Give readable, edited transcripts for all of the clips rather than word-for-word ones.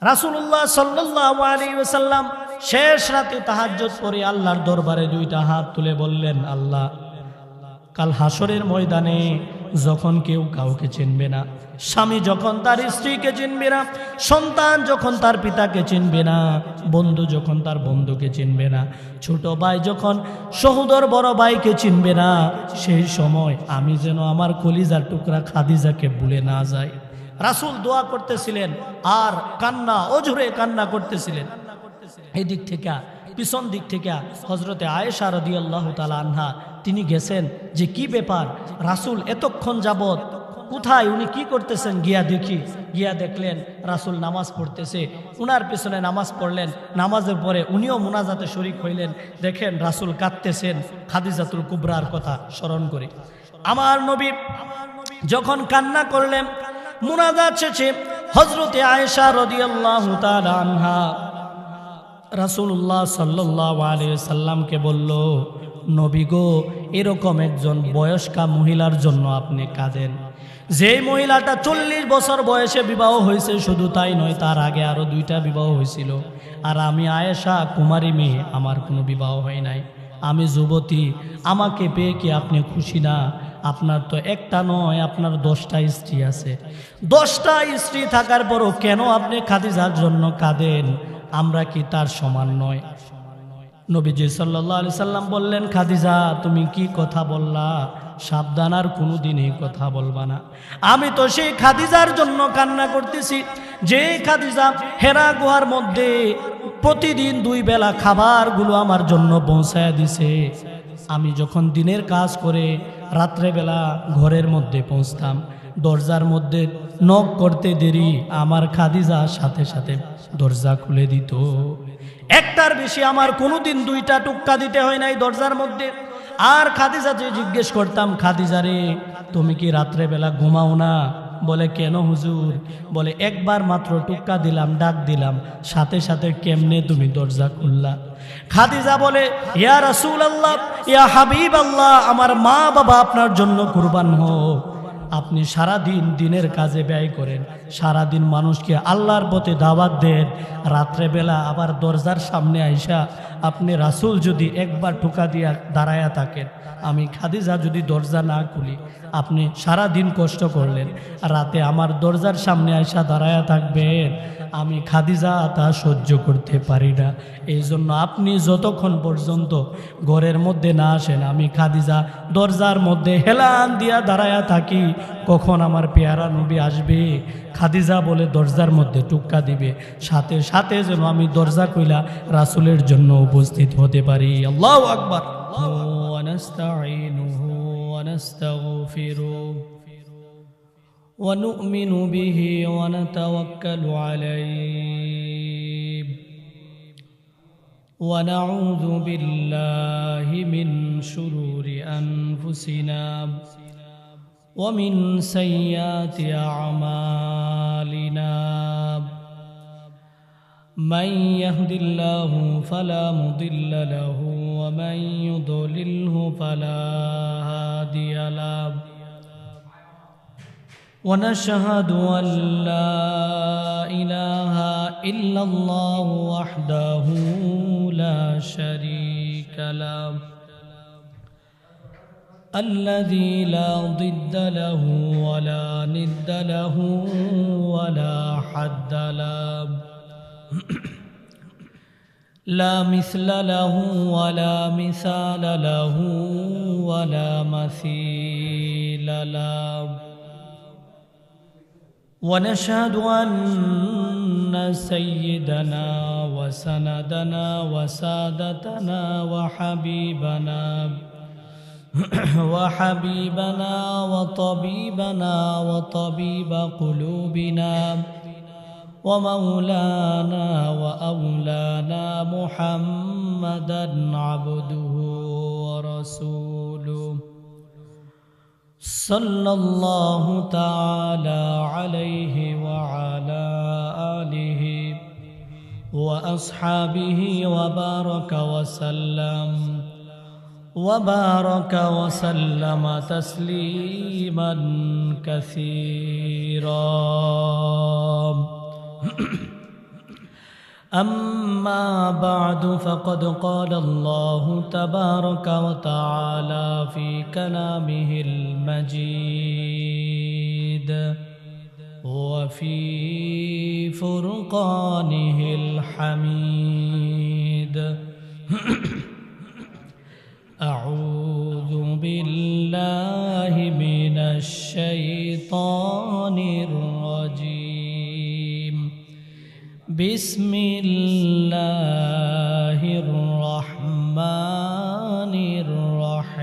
রাসূলুল্লাহ সাল্লাল্লাহু আলাইহি ওয়াসাল্লাম শেষ রাতে তাহাজ্জুদ পড়ে আল্লাহর দরবারে দুইটা হাত তুলে বললেন, আল্লাহ, কাল হাসরের ময়দানে যখন কেউ কাউকে চিনবে না, স্বামী যখন তার স্ত্রীকে চিনবে না, সন্তান যখন তার পিতাকে চিনবে না, বন্ধু যখন তার বন্ধুকে চিনবে না, ছোট ভাই যখন সহোদর বড় ভাইকে চিনবে না, সেই সময় আমি যেন আমার কলিজার টুকরা খাদিজাকে ভুলে না যাই। রাসূল দোয়া করতেছিলেন আর কান্না, অঝরে কান্না করতেছিলেন। এই দিক থেকে পিছন দিক থেকে হযরতে আয়েশা রাদিয়াল্লাহু তাআলা আনহা তিনি গেছেন যে কি ব্যাপার, রাসূল এতক্ষণ যাবত কোথায়, উনি কি করতেছেন, গিয়া দেখি। গিয়া দেখলেন রাসূল নামাজ পড়তেছে, উনার পিছনে নামাজ পড়লেন। নামাজের পরে উনিও মুনাজাতে শরীক হইলেন। দেখেন রাসূল কাঁদতেছেন খাদিজাতুল কুবরার কথা স্মরণ করে। আমার নবী যখন কান্না করলেন, মুনাজাত শেষে হযরতে আয়েশা রাদিয়াল্লাহু তাআলা আনহা রাসূলুল্লাহ সাল্লাল্লাহু আলাইহি সাল্লামকে বলল, নবী গো, এরকম একজন বয়স্কা মহিলার জন্য আপনি কাঁদেন, যে মহিলাটা 40 বছর বয়সে বিবাহ হয়েছে, শুধু তাই নয়, তার আগে আরো 2টা বিবাহ হয়েছিল, আর আমি আয়েশা কুমারী মেয়ে, আমার কোনো বিবাহ হয় নাই, আমি যুবতী, আমাকে পেয়ে কি আপনি খুশি না? আপনার তো একটা নয়, আপনার 10টা স্ত্রী আছে। 10টা স্ত্রী থাকার পরও কেন আপনি খাদিজার জন্য কাঁদেন? আমরা কি তার সমান নয়? নবীজি সাল্লাল্লাহু আলাইহি সাল্লাম বললেন, খাদিজা, তুমি কি কথা বললা? সাবধান, আর কোনোদিন এই কথা বলবা না। আমি তো সেই খাদিজার জন্য কান্না করতেছি, যে খাদিজা হেরা গুহার মধ্যে প্রতিদিন 2 বেলা খাবারগুলো আমার জন্য পৌঁছায় দিছে। আমি যখন দিনের কাজ করে রাত্রেবেলা ঘরের মধ্যে পৌঁছতাম, দরজার মধ্যে নক করতে দেরি, আমার খাদিজা সাথে সাথে দরজা খুলে দিত। একটার বেশি আমার কোনোদিন 2টা টুক্কা দিতে হয় নাই দরজার মধ্যে। আর খাদিজাকে জিজ্ঞেস করতাম, খাদিজা রে, তুমি কি রাত্রেবেলা ঘুমাও না? বলে, কেন হুজুর? বলে, একবার মাত্র টুক্কা দিলাম, ডাক দিলাম, সাথে সাথে কেমনে তুমি দরজা খুললা? খাদিজা বলে, ইয়া রাসূলুল্লাহ, ইয়া হাবিবাল্লাহ, আমার মা বাবা আপনার জন্য কুরবান হোক। আপনি সারাদিন দিনের কাজে ব্যয় করেন, সারাদিন মানুষকে আল্লাহর পথে দাওয়াত দেন, রাত্রেবেলা আবার দরজার সামনে আইসা আপনি রাসূল যদি একবার ঠোকা দিয়া দাঁড়ায়া থাকেন, আমি খাদিজা যদি দরজা না খুলি, আপনি সারাদিন কষ্ট করলেন, রাতে আমার দরজার সামনে আইসা দাঁড়ায়া থাকবেন, আমি খাদিজা তা সহ্য করতে পারি না। এই জন্য আপনি যতক্ষণ পর্যন্ত ঘরের মধ্যে না আসেন, আমি খাদিজা দরজার মধ্যে হেলান দিয়া দাঁড়ায়া থাকি, কখন আমার পেয়ারা নবী আসবে। খাদিজা বলে দরজার মধ্যে টুক্কা দিবে, সাথে সাথে যেন আমি দরজা কইলা রাসূলের জন্য উপস্থিত হতে পারি। আল্লাহু আকবার। ওয়া নাস্তাঈনুহু ওয়া নাস্তাগফিরুহু ওয়া নু'মিনু বিহি ওয়া নাতাওয়াক্কালু আলাইহি ওয়া নাউযু বিল্লাহি মিন শুরুরি আনফুসিনা ومن سيئات أعمالنا من يهد الله فلا مضل له ومن يضلله فلا هادي له ونشهد أن لا إله إلا الله وحده لا شريك له الذي لا ضد له ولا ند له ولا حد له لا مثل له ولا مثال له ولا مثيل له ونشهد أن سيدنا وسندنا وسادتنا وحبيبنا وطبيبنا وطبيب قلوبنا ومولانا وأولانا محمدا عبده ورسوله صلى الله تعالى عليه وعلى آله وأصحابه وبارك وسلم تسليما كثيرا أما بعد فقد قال الله تبارك وتعالى في كلامه المجيد وفي فرقانه الحميد أعوذ بالله من الشيطان الرجيم بسم الله الرحمن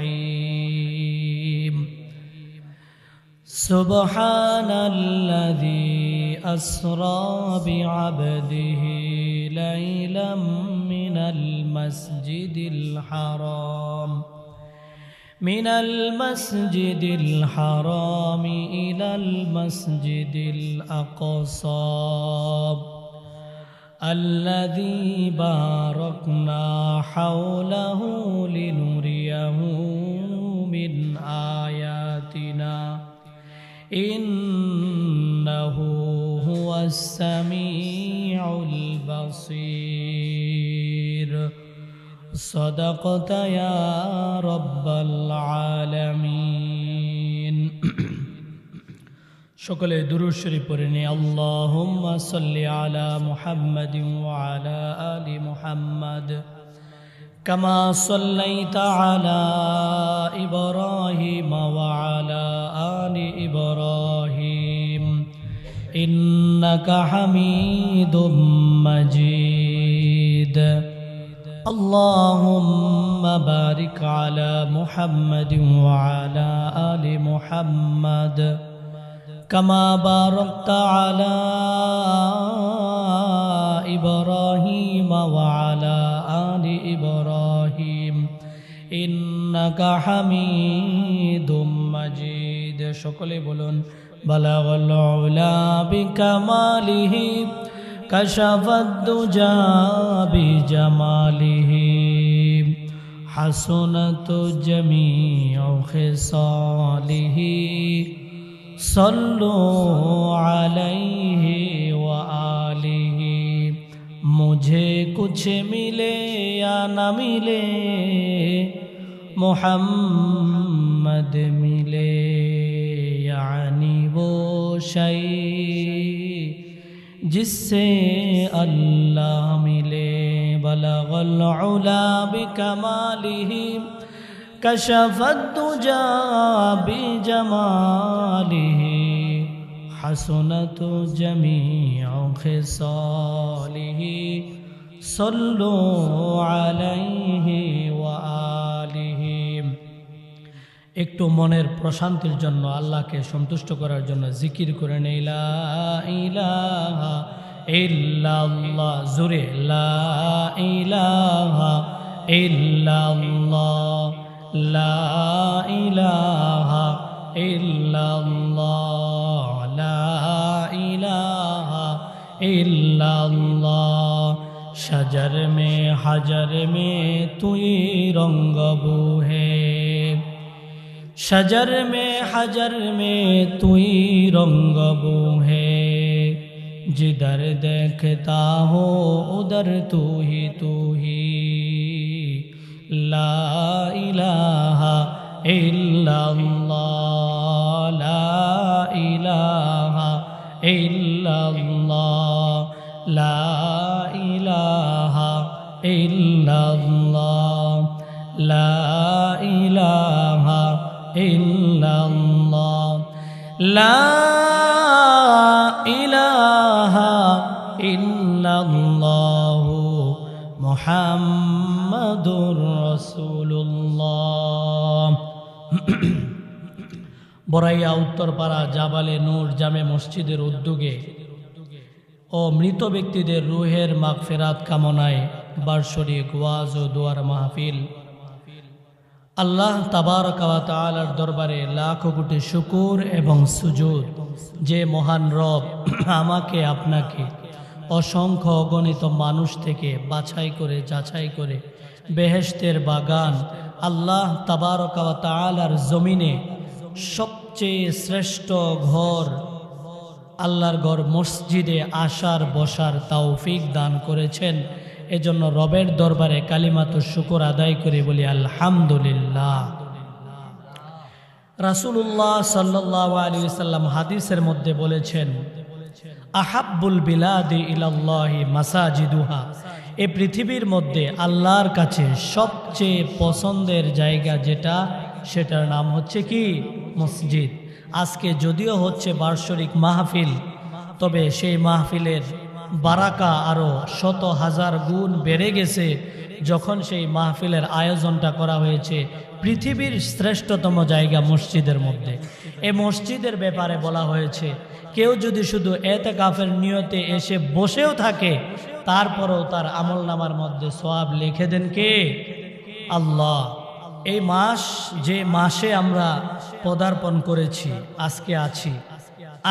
الرحيم سبحان الذي أسرى بعبده ليلا من المسجد الحرام إلى المسجد الأقصى الذي باركنا حوله لنريه من آياتنا إنه هو السميع البصير صدقت يا رب العالمين সকলে দুরূদ শরীফ পড়ে নি আল্লাহুম্মা সাল্লি আলা মুহাম্মাদিন ওয়া আলা আলি মুহাম্মাদ কামা সাল্লাইতা আলা ইব্রাহিম ওয়া আলা আলি ইব্রাহিম ইন্নাকা হামিদুম মাজিদ আল্লাহুম্মা বারিক আলা মুহাম্মাদিন ওয়া আলা আলি মুহাম্মাদ كما باركت على إبراهيم وعلى آل إبراهيم إنك حميد مجيد সকলে বলুন بلغ العلا بكماله كشف الدجى بجماله حسنت جميع خصاله सल्लु अलैहि व आलिहि मुझे कुछ मिले या न मिले मोहम्मद मिले यानी वो शै जिससे अल्लाह मिले बलगल उला बिकमालिहि कशफ الدجى بجماله حسنت جميع خصاله صلوا عليه وآله একটু মনের প্রশান্তির জন্য আল্লাহকে সন্তুষ্ট করার জন্য জিকির করে নেই লা ইলাহা ইল্লাল্লাহ জোরে লা ইলাহা ইল্লাল্লাহ لا إله إلا الله لا إله إلا الله शजर में हजर में तुई रंगबू है शजर में हजर में तुई रंगबू है जिधर देखता हो उधर तू ही ला इलाहा इल्लल्लाह ला इलाहा इल्लल्लाह ला इलाहा इल्लल्लाह ला इलाहा इल्लल्लाह ला इलाहा इल्लल्लाह মুহাম্মাদুর রাসূলুল্লাহ। বড়াইয়া উত্তরপাড়া জাবালে নূর জামে মসজিদের উদ্যোগে ও মৃত ব্যক্তিদের রুহের মাগফিরাত কামনায় বার্ষিক ওয়াজ ও দোয়ার মাহফিল আল্লাহ তাবারকা ওয়া তাআলার দরবারে লাখো কোটি শুকর এবং সুজুদ যে মহান রব আমাকে আপনাকে অসংখ্য অগণিত মানুষ থেকে বাছাই করে যাচাই করে বেহেশতের বাগান আল্লাহ তাবারকা ওয়া তাআলার জমিনে সবচেয়ে শ্রেষ্ঠ ঘর আল্লাহর ঘর মসজিদে আসার বসার তৌফিক দান করেছেন। এজন্য রবের দরবারে কালিমাতুশ শুকর আদায় করে বলি আলহামদুলিল্লাহ। রাসূলুল্লাহ সাল্লাল্লাহু আলাইহি ওয়াসাল্লাম হাদিসের মধ্যে বলেছেন, আহাব্বুল বিলাদি ইলাল্লাহি মাসাজিদুহা, এই পৃথিবীর মধ্যে আল্লাহর কাছে সবচেয়ে পছন্দের জায়গা যেটা, সেটার নাম হচ্ছে কি? মসজিদ। আজকে যদিও হচ্ছে বার্ষিক মাহফিল, তবে সেই মাহফিলের বারাকা আরও শত হাজার গুণ বেড়ে গেছে যখন সেই মাহফিলের আয়োজনটা করা হয়েছে পৃথিবীর শ্রেষ্ঠতম জায়গা মসজিদের মধ্যে। এই মসজিদের ব্যাপারে বলা হয়েছে, কেউ যদি শুধু এতেকাফের নিয়তে এসে বসেও থাকে, তারপরেও তার আমলনামার মধ্যে সওয়াব লিখে দেন কে? আল্লাহ। এই মাস, যে মাসে আমরা পদার্পণ করেছি, আজকে আছি,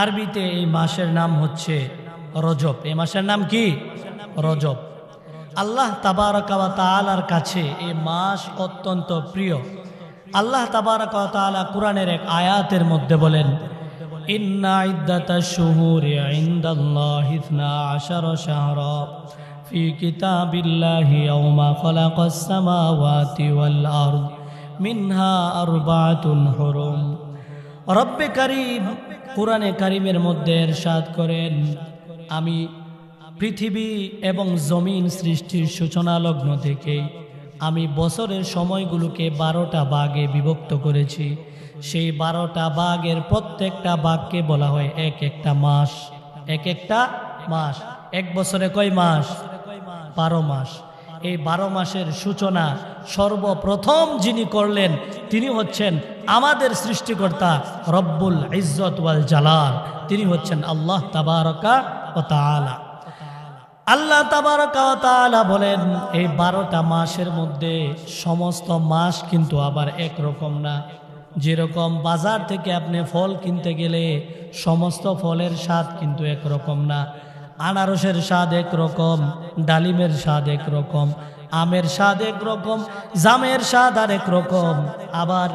আরবিতে এই মাসের নাম হচ্ছে রজব। এই মাসের নাম কি? রজব। আল্লাহ তাবারাকা ওয়া তাআলার কাছে এই মাস অত্যন্ত প্রিয়। আল্লাহ তাবারাকা ওয়া তাআলা কুরআনের এক আয়াতের মধ্যে বলেন, ইন্না ইদ্দাতাশ শুহুরি ইনদাল্লাহি 12 শাহরা ফি কিতাবিল্লাহি ইয়াওমা খালাকাস সামাওয়াতি ওয়াল আরদ মিনহা আরবাতুন হুরুম। রব্বে কারীম কুরআনে কারীমের মধ্যে ইরশাদ করেন, আমি পৃথিবী এবং জমিন সৃষ্টির সূচনা লগ্ন থেকে আমি বছরের সময়গুলোকে 12টা ভাগে বিভক্ত করেছি। সেই 12টা ভাগের প্রত্যেকটা ভাগকে বলা হয় এক একটা মাস। এক একটা মাস। এক বছরে কয় মাস? 12 মাস। এই 12 মাসের সূচনা সর্বপ্রথম যিনি করলেন তিনি হচ্ছেন আমাদের সৃষ্টিকর্তা রব্বুল ইজ্জত ওয়াল জালাল। তিনি হচ্ছেন আল্লাহ তাবারাকা ওয়া তাআলা। আল্লাহ তাবারাকা ওয়া তাআলা বলেন, এই 12টা মাসের মধ্যে সমস্ত মাস কিন্তু আবার একরকম না। যেরকম বাজার থেকে আপনি ফল কিনতে গেলে সমস্ত ফলের স্বাদ কিন্তু একরকম না। আনারসের স্বাদ একরকম, ডালিমের স্বাদ একরকম, আমের স্বাদ একরকম, জামের স্বাদ আরেক রকম, আবার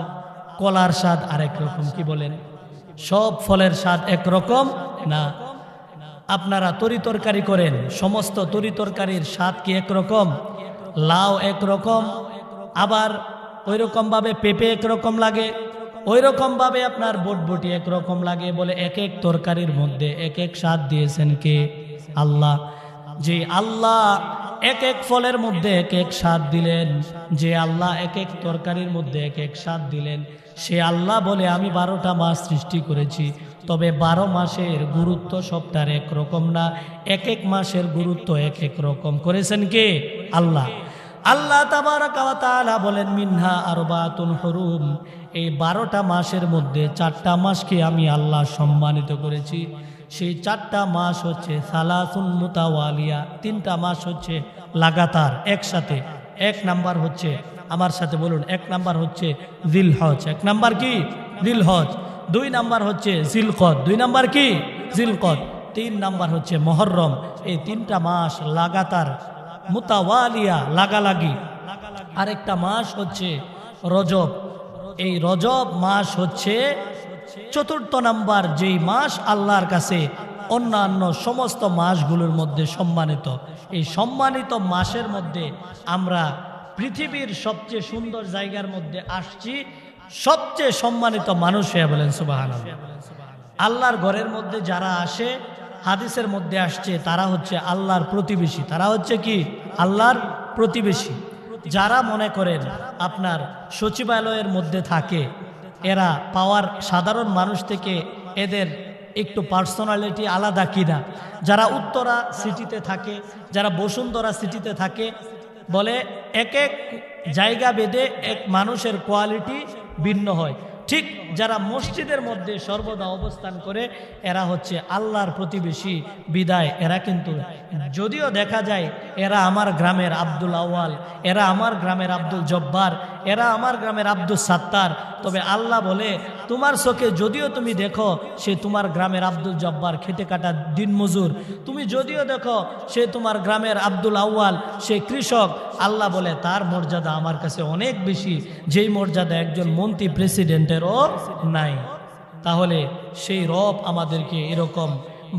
কলার স্বাদ আরেক রকম। কি বলেন? সব ফলের স্বাদ একরকম না। আপনারা তরি তরকারি করেন, সমস্ত তরি তরকারির স্বাদ কি একরকম? লাউ একরকম, আবার ওই রকম ভাবে পেঁপে একরকম লাগে, ওই রকম ভাবে আপনার বটবটি একরকম লাগে। বলে এক এক তরকারির মধ্যে এক এক স্বাদ দিয়েছেন কে? আল্লাহ। যে আল্লাহ এক এক ফলের মধ্যে এক এক স্বাদ দিলেন, যে আল্লাহ এক এক তরকারির মধ্যে এক এক স্বাদ দিলেন, সে আল্লাহ বলে আমি 12টা মাস সৃষ্টি করেছি। তবে 12 মাসের গুরুত্ব সবটার একরকম না, এক এক মাসের গুরুত্ব এক এক রকম করেছেন কে? আল্লাহ। আল্লাহ তাবারাকা ওয়া তাআলা বলেন, মিনহা আরবাতুন হুরুম, এই 12টা মাসের মধ্যে 4টা মাসকে আমি আল্লাহ সম্মানিত করেছি। সেই 4টা মাস হচ্ছে সালাসুন মুতাওয়ালিয়া, 3টা মাস হচ্ছে লাগাতার একসাথে। এক নাম্বার হচ্ছে, আমার সাথে বলুন, এক নাম্বার হচ্ছে জিলহজ। এক নাম্বার কি? জিলহজ। 2 নাম্বার হচ্ছে জিলকদ। 2 নাম্বার কি? জিলকদ। 3 নাম্বার হচ্ছে মুহররম। এই 3টা মাস লাগাতার মুতাওয়ালিয়া, লাগালাগি। আরেকটা মাস হচ্ছে রজব। এই রজব মাস হচ্ছে 4র্থ নাম্বার যেই মাস আল্লাহর কাছে অন্যান্য সমস্ত মাসগুলোর মধ্যে সম্মানিত। এই সম্মানিত মাসের মধ্যে আমরা পৃথিবীর সবচেয়ে সুন্দর জায়গার মধ্যে আসছি, সবচেয়ে সম্মানিত মানুষ হয়ে। বলেন সুবহানাল্লাহ। আল্লাহর ঘরের মধ্যে যারা আসে, হাদিসের মধ্যে আসছে, তারা হচ্ছে আল্লাহর প্রতিবেশী। তারা হচ্ছে কি? আল্লাহর প্রতিবেশী। যারা মনে করেন আপনার সচিবালয়ের মধ্যে থাকে, এরা পাওয়ার সাধারণ মানুষ থেকে এদের একটু পার্সোনালিটি আলাদা কিনা, যারা উত্তরা সিটিতে থাকে, যারা বসুন্ধরা সিটিতে থাকে, বলে এক এক জায়গা ভেদে এক মানুষের কোয়ালিটি ভিন্ন হয়। ঠিক যারা মসজিদের মধ্যে সর্বদা অবস্থান করে, এরা হচ্ছে আল্লাহর প্রতিবেশী। বিদায় এরা কিন্তু, যদিও দেখা যায় এরা আমার গ্রামের আব্দুল আওয়াল, এরা আমার গ্রামের আব্দুল জব্বার, এরা আমার গ্রামের আব্দুল সাত্তার, তবে আল্লাহ বলে তোমার চোখে যদিও তুমি দেখো সে তোমার গ্রামের আব্দুল জব্বার, খেটে কাটা দিনমজুর, তুমি যদিও দেখো সে তোমার গ্রামের আব্দুল আউয়াল, সে কৃষক, আল্লাহ বলে তার মর্যাদা আমার কাছে অনেক বেশি, যেই মর্যাদা একজন মন্ত্রী প্রেসিডেন্টেরও নাই। তাহলে সেই রব আমাদেরকে এরকম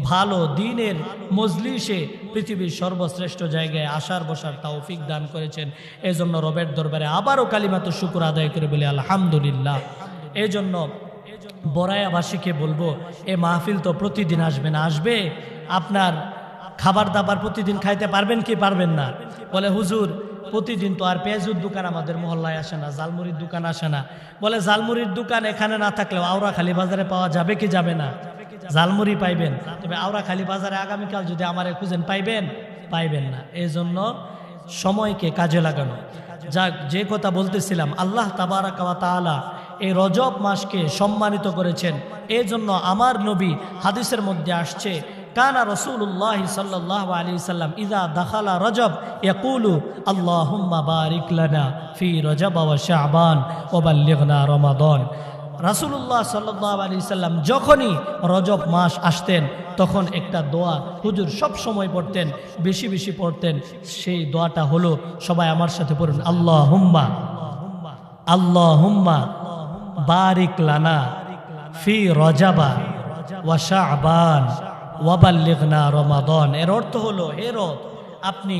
ভালো দিনের মজলিসে পৃথিবীর সর্বশ্রেষ্ঠ জায়গায় আসার বসার তৌফিক দান করেছেন। এজন্য রবের দরবারে আবারও কালিমাতুশ শুকর আদায় করে বলি আলহামদুলিল্লাহ। এজন্য বরায়াবাসীকে বলবো, এ মাহফিল তো প্রতিদিন আসবে না, আসবে আপনার খাবার দাবার প্রতিদিন খাইতে পারবেন কি পারবেন না? বলে হুজুর প্রতিদিন তো আর পেঁয়াজুর দোকান আমাদের মহল্লায় আসে না, জালমুড়ির দোকান আসে না। বলে জালমুড়ির দোকান এখানে না থাকলেও আওরাখালী বাজারে পাওয়া যাবে কি যাবে না? জালমুড়ি পাইবেন, তবে আওরাখালী বাজারে আগামীকাল যদি আমারে খুঁজেন পাইবেন? পাইবেন না। এই জন্য সময়কে কাজে লাগানো। যাক, যে কথা বলতেছিলাম, আল্লাহ তাবারাক ওয়া তাআলা এই রজব মাসকে সম্মানিত করেছেন। এই জন্য আমার নবী হাদিসের মধ্যে আসছে, কানা রাসূলুল্লাহ সাল্লাল্লাহু আলাইহি সাল্লাম ইযা দাখালা রজব ইয়াকুলু আল্লাহুম্মা বারিক লানা ফি রজব ওয়া শাবান ওয়া বাল্লিগনা রমাদান। রাসূলুল্লাহ সাল্লাল্লাহু আলাইহি সাল্লাম যখনই রজব মাস আসতেন তখন একটা দোয়া হুজুর সব সময় পড়তেন, বেশি বেশি পড়তেন। সেই দোয়াটা হলো, সবাই আমার সাথে পড়ুন, আল্লাহুম্মা আল্লাহুম্মা বারিক লানা ফি রজবা ওয়া শাবান ওয়া বাল্লিগনা রমাদান। এর অর্থ হলো, হে রব, আপনি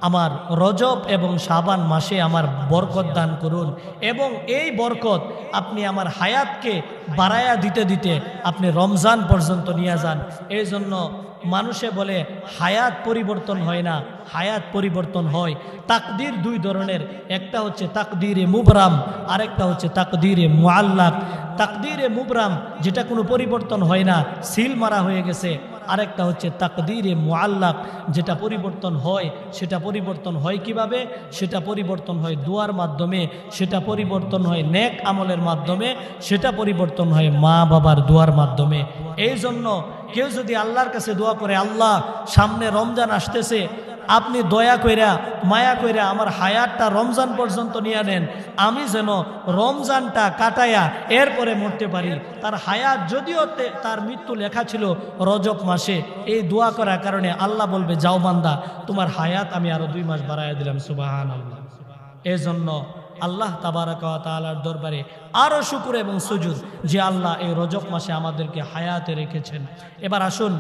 আমার রজব এবং শাবান মাসে আমার বরকত দান করুন, এবং এই বরকত আপনি আমার হায়াতকে বাড়ায়া দিতে দিতে আপনি রমজান পর্যন্ত নিয়ে যান। এই জন্য মানুষে বলে হায়াত পরিবর্তন হয় না, হায়াত পরিবর্তন হয়। তাকদীর দুই ধরনের, একটা হচ্ছে তাকদীরে মুবরাম, আরেকটা হচ্ছে তাকদীরে মুআল্লাক। তাকদীরে মুবরাম যেটা কোনো পরিবর্তন হয় না, সিল মারা হয়ে গেছে। আরেকটা হচ্ছে তাকদীরে মুআল্লাক, যেটা পরিবর্তন হয়। সেটা পরিবর্তন হয় কিভাবে? সেটা পরিবর্তন হয় দোয়ার মাধ্যমে, সেটা পরিবর্তন হয় নেক আমলের মাধ্যমে, সেটা পরিবর্তন হয় মা বাবার দোয়ার মাধ্যমে। এই জন্য কেউ যদি আল্লাহর কাছে দোয়া করে, আল্লাহ সামনে রমজান আসতেছে, আপনি দয়া কইরা মায়া কইরা আমার হায়াতটা রমজান পর্যন্ত নিয়ে নেন, আমি যেন রমজানটা কাটায়া এরপরে মরতে পারি। তার হায়াত যদিও তার মৃত্যু লেখা ছিল রজব মাসে, এই দোয়া করার কারণে আল্লাহ বলবে, যাও বান্দা, তোমার হায়াত আমি আরো 2 মাস বাড়াইয়া দিলাম। সুবহানাল্লাহ। এই জন্য আল্লাহ তাবারাক ওয়া তাআলার দরবারে আরো শুকর এবং সুজুদ যে আল্লাহ এই রজব মাসে আমাদেরকে হায়াতে রেখেছেন। এবার আসুন,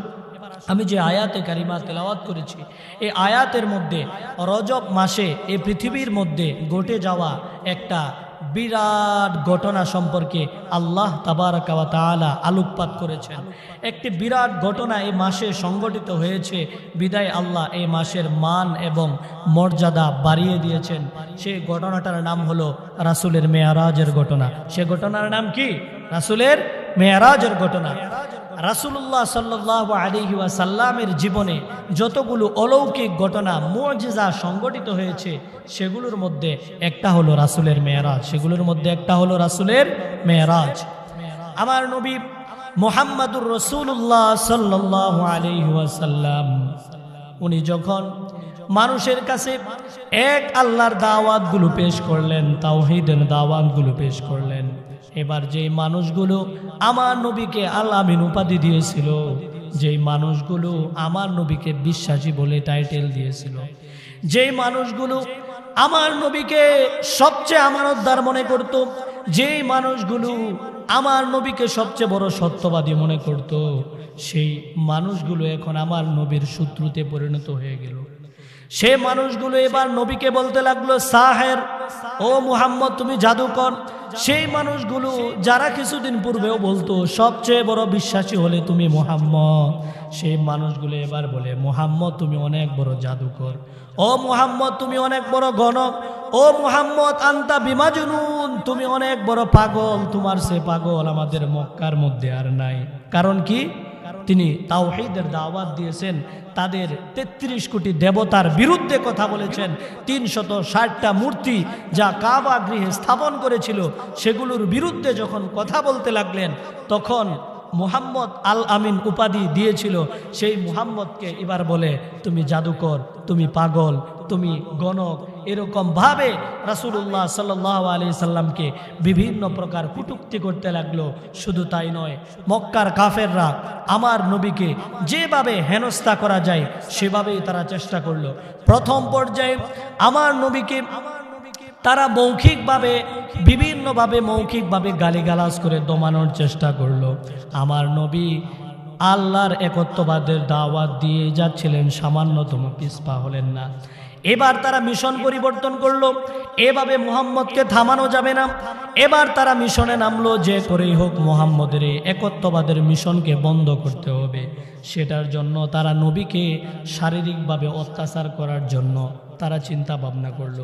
আমি যে আয়াতে কারিমা তেলাওয়াত করেছি, এই আয়াতের মধ্যে রজব মাসে এই পৃথিবীর মধ্যে ঘটে যাওয়া একটা বিরাট ঘটনা সম্পর্কে আল্লাহ তাবারাক ওয়া তাআলা আলোকপাত করেছেন। একটি বিরাট ঘটনা এই মাসে সংঘটিত হয়েছে, বিদায় আল্লাহ এই মাসের মান এবং মর্যাদা বাড়িয়ে দিয়েছেন। সেই ঘটনাটার নাম হলো রাসূলের মেয়ারাজের ঘটনা। সে ঘটনার নাম কি? রাসূলের মেয়ারাজের ঘটনা। রাসূলুল্লাহ সাল্লাল্লাহু আলাইহি ওয়াসাল্লামের জীবনে যতগুলো অলৌকিক ঘটনা মুজিজা সংঘটিত হয়েছে, সেগুলোর মধ্যে একটা হলো রাসূলের মেয়ারাজ। সেগুলোর মধ্যে একটা হলো রাসূলের মেয়ারাজ। আমার নবী মুহাম্মদুর রাসূলুল্লাহ সাল্লাল্লাহু আলাইহি ওয়াসাল্লাম উনি যখন মানুষের কাছে এক আল্লাহর দাওয়াতগুলো পেশ করলেন, তাওহীদের দাওয়াতগুলো পেশ করলেন, এবার যেই মানুষগুলো আমার নবীকে আল আমিন উপাধি দিয়েছিল, যেই মানুষগুলো আমার নবীকে বিশ্বাসী বলে টাইটেল দিয়েছিল, যেই মানুষগুলো আমার নবীকে সবচেয়ে আমানতদার মনে করত, যেই মানুষগুলো আমার নবীকে সবচেয়ে বড় সত্যবাদী মনে করত, সেই মানুষগুলো এখন আমার নবীর শত্রুতে পরিণত হয়ে গেল। সে মানুষগুলো এবার নবীকে বলতে লাগলো, সাহের, ও মুহাম্মদ তুমি জাদুকর। সেই মানুষগুলো যারা কিছুদিন পূর্বেও বলতো সবচেয়ে বড় বিশ্বাসী হলে তুমি মুহাম্মদ, সেই মানুষগুলো এবার বলে, মুহাম্মদ তুমি অনেক বড় জাদুকর, ও মুহাম্মদ তুমি অনেক বড় গণক, ও মুহাম্মদ আনতা বিমাজনুন তুমি অনেক বড় পাগল, তোমার সে পাগল আমাদের মক্কার মধ্যে আর নাই। কারণ কি? তিনি তাওহীদের দাওয়াত দিয়েছেন, তাদের ৩৩ কোটি দেবতার বিরুদ্ধে কথা বলেছেন। ৩৬০টা মূর্তি যা কাবা গৃহে স্থাপন করেছিল, সেগুলোর বিরুদ্ধে যখন কথা বলতে লাগলেন, তখন মুহাম্মদ আল আমিন উপাধি দিয়েছিল সেই মুহাম্মদকে এবার বলে, তুমি জাদুকর, তুমি পাগল, তুমি গণক। এরকম ভাবে রাসূলুল্লাহ সাল্লাল্লাহু আলাইহি সাল্লামকে বিভিন্ন প্রকার কটূক্তি করতে লাগলো। শুধু তাই নয়, মক্কার কাফেররা আমার নবীকে যেভাবে হেনস্থা করা যায় সেভাবেই তারা চেষ্টা করলো। প্রথম পর্যায়ে আমার নবীকে তারা বিভিন্নভাবে মৌখিকভাবে গালিগালাজ করে দমানোর চেষ্টা করলো। আমার নবী আল্লাহর একত্ববাদের দাওয়াত দিয়ে যাচ্ছিলেন, সামান্যতম পিছপা হলেন না। এবার তারা মিশন পরিবর্তন করলো, এভাবে মুহাম্মদকে থামানো যাবে না। এবার তারা মিশনে নামলো, যে করেই হোক মুহাম্মদের এই একত্ববাদের মিশনকে বন্ধ করতে হবে। সেটার জন্য তারা নবীকে শারীরিকভাবে অত্যাচার করার জন্য তারা চিন্তা ভাবনা করলো।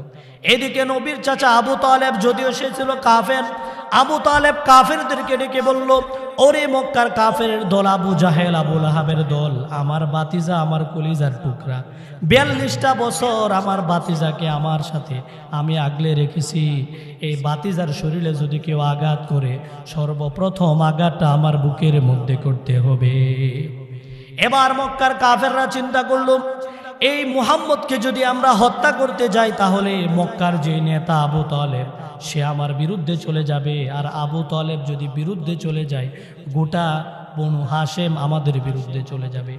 এদিকে নবীর চাচা আবু তালেব, যদিও সে ছিল কাফের, আবু তালেব কাফেরদেরকে ডেকে বলল, ওরে মক্কার কাফের দল, আবু জাহেল, আবু লাহাবের দল, আমার বাতিজা, আমার কলিজার টুকরা, 42টা বছর আমার বাতিজাকে আমার সাথে আমি আগলে রেখেছি। এই বাতিজার শরীরে যদি কেউ আঘাত করে, সর্বপ্রথম আঘাতটা আমার বুকের মধ্যে করতে হবে। এবার মক্কার কাফেররা চিন্তা করলো, এই মুহাম্মদকে যদি আমরা হত্যা করতে যাই, তাহলে মক্কার যে নেতা আবু তালেব, সে আমার বিরুদ্ধে চলে যাবে। আর আবু তালেব যদি বিরুদ্ধে চলে যায়, গোটা বনু হাশেম আমাদের বিরুদ্ধে চলে যাবে।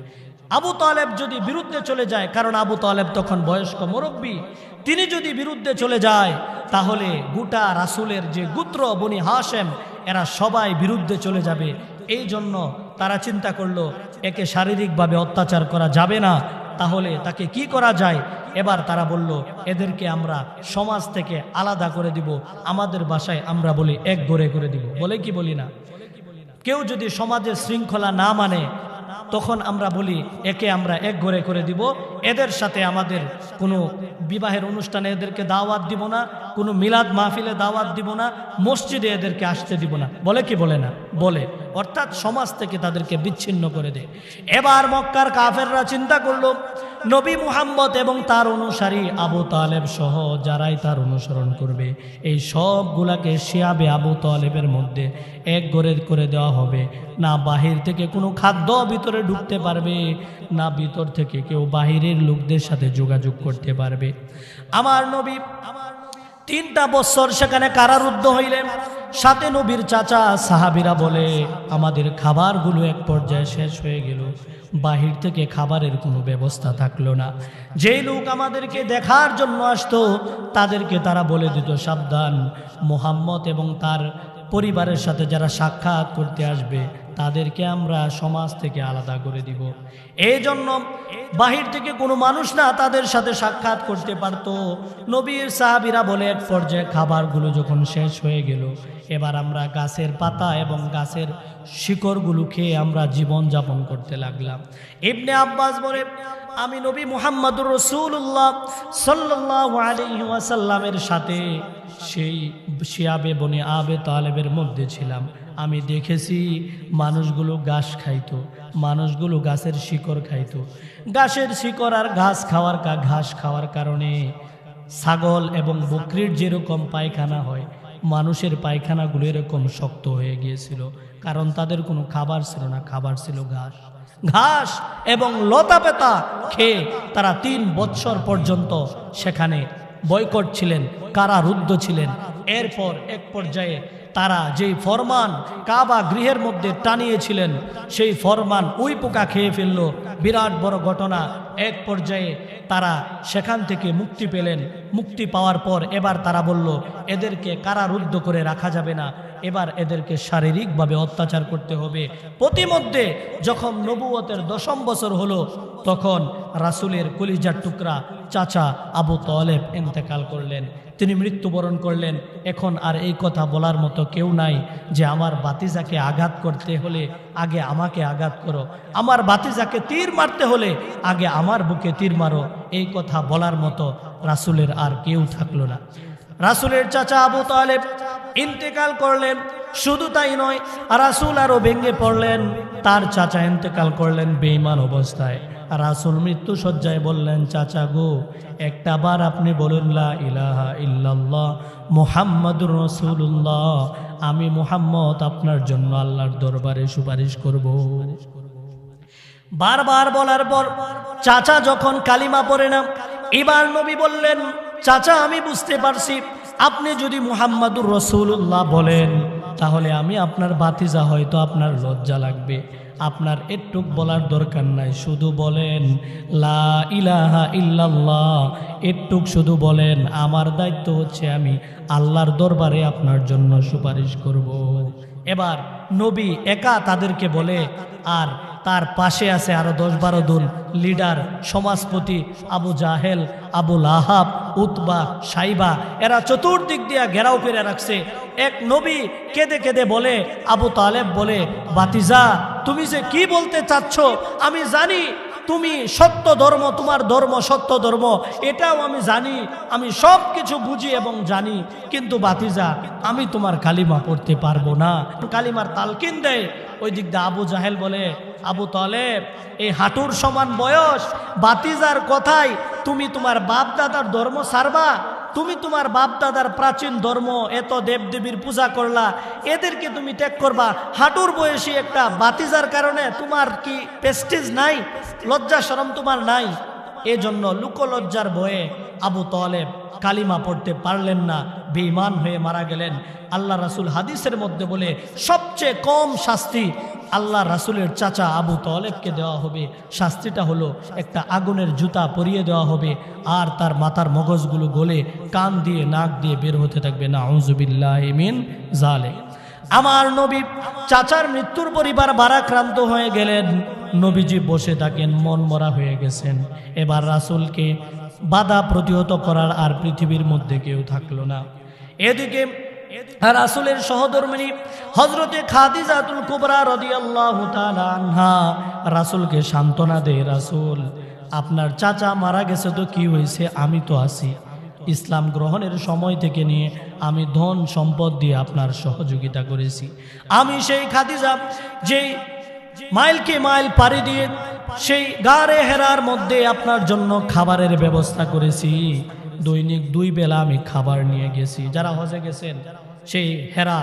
আবু তালেব যদি বিরুদ্ধে চলে যায়, কারণ আবু তালেব তখন বয়স্ক মুরব্বী, তিনি যদি বিরুদ্ধে চলে যায়, তাহলে গোটা রাসূলের যে গোত্র বনি হাশেম, এরা সবাই বিরুদ্ধে চলে যাবে। এই জন্য তারা চিন্তা করলো, একে শারীরিকভাবে অত্যাচার করা যাবে না, তাহলে তাকে কি করা যায়। এবার তারা বলল, এদেরকে আমরা সমাজ থেকে আলাদা করে দিব, আমাদের ভাষায় আমরা বলি এক গড়ে করে দিব। বলে কি বলি না? কেউ যদি সমাজের শৃঙ্খলা না মানে, তখন আমরা বলি একে আমরা এক ঘরে করে দিব। এদের সাথে আমাদের কোনো বিবাহের অনুষ্ঠানে এদেরকে দাওয়াত দিব না, কোনো মিলাদ মাহফিলে দাওয়াত দিব না, মসজিদে এদেরকে আসতে দিব না। বলে কি বলে না? বলে। অর্থাৎ সমাজ থেকে তাদেরকে বিচ্ছিন্ন করে দেয়। এবার মক্কার কাফেররা চিন্তা করলো, নবী মুহাম্মদ এবং তার অনুসারী আবু তালেব সহ যারাই তার অনুসরণ করবে, এই সবগুলাকে শিয়াবে আবু তালেবের মধ্যে এক ঘরে করে দেওয়া হবে। না বাহির থেকে কোনো খাদ্য ভিতরে ঢুকতে পারবে, না ভিতর থেকে কেউ বাহিরের লোকদের সাথে যোগাযোগ করতে পারবে। আমার নবী 3টা বছর সেখানে কারারুদ্ধ হইলেন। সাথে নবীর চাচা সাহাবীরা বলে, আমাদের খাবারগুলো এক পর্যায়ে শেষ হয়ে গেল, বাহির থেকে খাবারের কোনো ব্যবস্থা থাকলো না। যেই লোক আমাদেরকে দেখার জন্য আসতো, তাদেরকে তারা বলে দিত, সাবধান, মুহাম্মদ এবং তার পরিবারের সাথে যারা সাক্ষাৎ করতে আসবে, তাদেরকে আমরা সমাজ থেকে আলাদা করে দিব। এই জন্য বাহির থেকে কোনো মানুষ না তাদের সাথে সাক্ষাৎ করতে পারত। নবীর সাহাবীরা বলে, এক পর্যায়ে খাবারগুলো যখন শেষ হয়ে গেল, এবার আমরা গাছের পাতা এবং গাছের শিকড়গুলো খেয়ে আমরা জীবন যাপন করতে লাগলাম। ইবনে আব্বাস বলে, আমি নবী মুহাম্মদুর রাসূলুল্লাহ সাল্লাল্লাহু আলাইহি ওয়াসাল্লামের সাথে সেই শিয়াবে বনি আবে তালেবের মধ্যে ছিলাম। আমি দেখেছি মানুষগুলো ঘাস খাইতো, মানুষগুলো গাছের শিকড় খাইতো। গাছের শিকড় আর ঘাস খাওয়ার কারণে ছাগল এবং বকরির যেরকম পায়খানা হয়, মানুষের পায়খানাগুলো এরকম শক্ত হয়ে গিয়েছিল, কারণ তাদের কোনো খাবার ছিল না, খাবার ছিল ঘাস। ঘাস এবং লতা পাতা খেয়ে তারা 3 বছর পর্যন্ত সেখানে বয়কট ছিলেন, কারারুদ্ধ ছিলেন। এরপর এক পর্যায়ে তারা যেই ফরমান কাবা গৃহের মধ্যে টানিয়েছিলেন, সেই ফরমান ওই পোকা খেয়ে ফেলল। বিরাট বড় ঘটনা। এক পর্যায়ে তারা সেখান থেকে মুক্তি পেলেন। মুক্তি পাওয়ার পর এবার তারা বলল, এদেরকে কারারুদ্ধ করে রাখা যাবে না, এবার এদেরকে শারীরিকভাবে অত্যাচার করতে হবে। প্রতিমধ্যে যখন নবুয়তের 10ম বছর হলো, তখন রাসূলের কলিজার টুকরা চাচা আবু তালেব ইন্তেকাল করলেন, তিনি মৃত্যুবরণ করলেন। এখন আর এই কথা বলার মতো কেউ নাই যে আমার বাতিজাকে আঘাত করতে হলে আগে আমাকে আঘাত করো, আমার বাতিজাকে তীর মারতে হলে আগে আমার বুকে তীর মারো। এই কথা বলার মতো রাসূলের আর কেউ থাকলো না। রাসূলের চাচা আবু তালেব ইন্তেকাল করলেন। শুধু তাই নয়, রাসূল আরো ভেঙে পড়লেন। তার চাচা ইন্তেকাল করলেন বেঈমান অবস্থায়। রাসূল মৃত্যু শয্যায় বললেন, চাচা গো, একটা বার আপনি বলুন লা ইলাহা ইল্লাল্লাহ মুহাম্মাদুর রাসূলুল্লাহ, আমি মুহাম্মদ আপনার জন্য আল্লাহর দরবারে সুপারিশ করব। বারবার বলার পর চাচা যখন কালিমা পড়ে না, এবার নবী বললেন, চাচা আমি বুঝতে পারছি, আপনি যদি মুহাম্মাদুর রাসূলুল্লাহ বলেন, তাহলে আমি আপনার ভাতিজা, হয়তো আপনার লজ্জা লাগবে। আপনার এটুক বলার দরকার নাই, শুধু বলেন লা ইলাহা ইল্লাল্লাহ, এটুক শুধু বলেন। আমার দায়িত্ব হচ্ছে আমি আল্লাহর দরবারে আপনার জন্য সুপারিশ করব। এবার নবী একা তাদেরকে বলে, আর তার পাশে আছে আরো 10-12 জন লিডার, সমাজপতি, আবু জাহেল, আবুল আহাব, উতবা, সাইবা, এরা চতুর্দিক দিয়ে ঘেরাও করে রাখছে। এক নবী কেঁদে কেঁদে বলে, আবু তালেব বলে, বাতিজা তুমি যে কি বলতে চাচ্ছ আমি জানি, তুমি সত্য ধর্ম, তোমার ধর্ম সত্য ধর্ম, এটাও আমি জানি, আমি সব কিছু বুঝি এবং জানি, কিন্তু বাতিজা আমি তোমার কালিমা পড়তে পারবো না। কালিমার তালকিন দেয়। ওই দিক দিয়ে আবু জাহেল বলে, আবু তালেব এই হাঁটুর সমান বয়স বাতিজার কথায় তুমি তোমার বাপ দাদার ধর্ম ছাড়বা? তুমি তোমার বাপ দাদার প্রাচীন ধর্ম, এত দেবদেবীর পূজা করলা, এদেরকে তুমি ত্যাগ করবা? হাঁটুর বয়সী একটা বাতিজার কারণে তোমার কি প্রেস্টিজ নাই? লজ্জা শরম তোমার নাই? এজন্য লোকলজ্জার ভয়ে আবু তালেব কালিমা পড়তে পারলেন না, বেঈমান হয়ে মারা গেলেন। আল্লাহ রাসূল হাদিসের মধ্যে বলে সবচেয়ে কম শাস্তি আল্লাহ রাসূলের চাচা আবু তালেবকে দেওয়া হবে। শাস্তিটা হলো একটা আগুনের জুতা পরিয়ে দেওয়া হবে, আর তার মাথার মগজগুলো গলে কান দিয়ে নাক দিয়ে বের হতে থাকবে। নাউযুবিল্লাহি মিন যালিক। আমার নবী চাচার মৃত্যুর পরিবার ভারাক্রান্ত হয়ে গেলেন। নবীজি বসে থাকেন, মন মরা হয়ে গেছেন। এবার রাসূলকে বাধা প্রতিহত করার আর পৃথিবীর মধ্যে কেউ থাকলো না। এদিকে রাসূলের সহধর্মিণী হযরতে খাদিজাতুল কুবরা রাদিয়াল্লাহু তাআলা আনহা রাসূলকে সান্ত্বনা দেয়, রাসূল আপনার চাচা মারা গেছে তো কি হয়েছে, আমি তো আছি। ইসলাম গ্রহণের সময় থেকে নিয়ে আমি ধন সম্পদ দিয়ে আপনার সহযোগিতা করেছি। আমি সেই খাদিজা যেই মাইলকে মাইল পাড়ি দিয়ে সেই গারে হেরার মধ্যে আপনার জন্য খাবারের ব্যবস্থা করেছি। দৈনিক 2 বেলা আমি খাবার নিয়ে গেছি। যারা হজে গেছেন, সেই হেরা,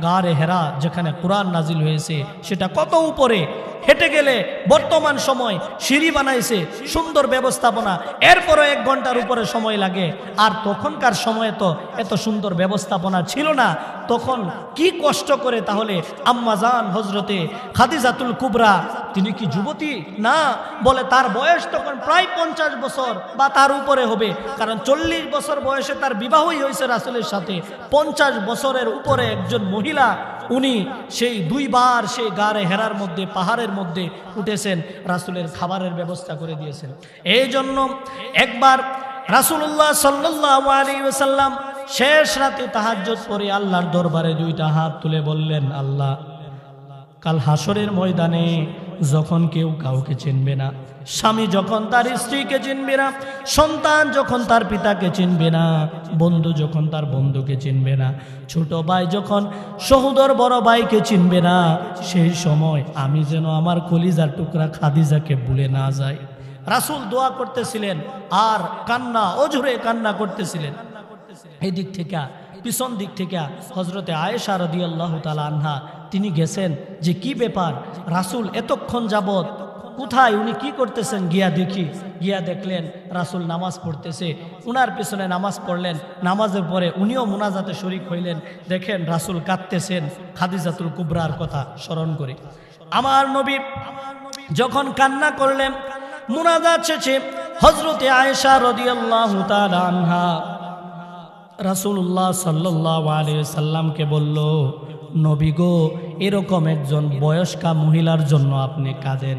গারে হেরা যেখানে কোরআন নাজিল হয়েছে, সেটা কত উপরে, হেঁটে গেলে বর্তমান সময় সিঁড়ি বানাইছে, সুন্দর ব্যবস্থাপনা, এরপরও 1 ঘন্টার উপরে সময় লাগে। আর তখনকার সময়ে তো এত সুন্দর ব্যবস্থাপনা ছিল না। তখন কি কষ্ট করে তাহলে আম্মাজান হজরতে খাদিজাতুল কুবরা, তিনি কি যুবতী? না, বলে তার বয়স তখন প্রায় 50 বছর বা তার উপরে হবে, কারণ 40 বছর বয়সে তার বিবাহই হয়েছে রাসূলের সাথে। 50 বছরের উপরে একজন মহিলা, উনি সেই 2 বার সেই গারে হেরার মধ্যে, পাহাড়ের মধ্যে উঠেছেন, রাসূলের খাবারের ব্যবস্থা করে দিয়েছেন। এই জন্য একবার রাসূলুল্লাহ সাল্লাল্লাহু আলাইহি ওয়াসাল্লাম শেষ রাতে তাহাজ্জুদ পড়ে আল্লাহর দরবারে 2টা হাত তুলে বললেন, আল্লাহ কাল হাসরের ময়দানে যখন কেউ কাউকে চিনবে না, স্বামী যখন তার স্ত্রীকে চিনবে না, সন্তান যখন তার পিতাকে চিনবে না, বন্ধু যখন তার বন্ধুকে চিনবে না, ছোট ভাই যখন সহোদর বড় ভাইকে চিনবে না, সেই সময় আমি যেন আমার কলিজার টুকরা খাদিজাকে ভুলে না যাই। রাসূল দোয়া করতেছিলেন আর কান্না, অঝরে কান্না করতেছিলেন। এই দিক থেকে পিছন দিক থেকে হযরতে আয়েশা রাদিয়াল্লাহু তাআলা আনহা তিনি গেছেন যে কি ব্যাপার, রাসূল এতক্ষণ যাবত কোথায়, উনি কি করতেছেন, গিয়া দেখি। গিয়া দেখলেন রাসূল নামাজ পড়তেছে, উনার পিছনে নামাজ পড়লেন। নামাজের পরে উনিও মুনাজাতে শরীক হইলেন। দেখেন রাসূল কাঁদতেছেন খাদিজাতুল কুবরার কথা স্মরণ করে। আমার নবী যখন কান্না করলেন, মুনাজাত শেষে হযরতে আয়েশা রাদিয়াল্লাহু তাআলা আনহা রাসূলুল্লাহ সাল্লাল্লাহু আলাইহি সাল্লামকে বলল, নবী গো, এরকম একজন বয়স্কা মহিলার জন্য আপনি কাঁদেন,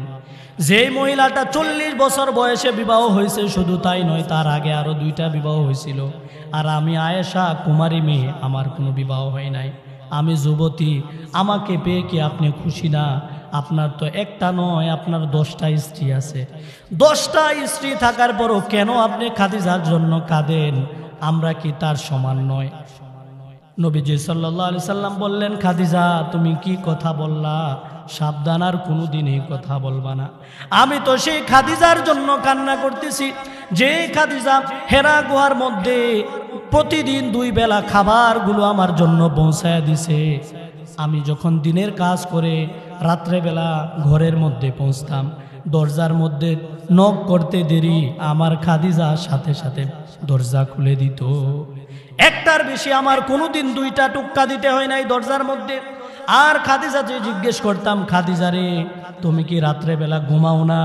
যে মহিলাটা 40 বছর বয়সে বিবাহ হয়েছে, শুধু তাই নয় তার আগে আরো 2টা বিবাহ হয়েছিল, আর আমি আয়েশা কুমারী মেয়ে, আমার কোনো বিবাহ হয় নাই, আমি যুবতী, আমাকে পেয়ে কি আপনি খুশি না? আপনার তো একটা নয়, আপনার 10টা স্ত্রী আছে। 10টা স্ত্রী থাকার পরও কেন আপনি খাদিজার জন্য কাঁদেন? আমরা কি তার সমান নয়? নবীজি সাল্লাল্লাহু আলাইহি সাল্লাম বললেন, খাদিজা তুমি কি কথা বললা, সাবধান, আর কোনোদিন এই কথা বলবা না। আমি তো সেই খাদিজার জন্য কান্না করতেছি, যে খাদিজা হেরা গুহার মধ্যে প্রতিদিন 2 বেলা খাবারগুলো আমার জন্য পৌঁছায় দিছে। আমি যখন দিনের কাজ করে রাত্রেবেলা ঘরের মধ্যে পৌঁছতাম, দরজার মধ্যে নক করতে দেরি, আমার খাদিজা সাথে সাথে দরজা খুলে দিত। একটার বেশি আমার কোনোদিন 2টা টুক্কা দিতে হয় নাই দরজার মধ্যে। আর খাদিজাকে জিজ্ঞেস করতাম, খাদিজা রে তুমি কি রাত্রেবেলা ঘুমাও না?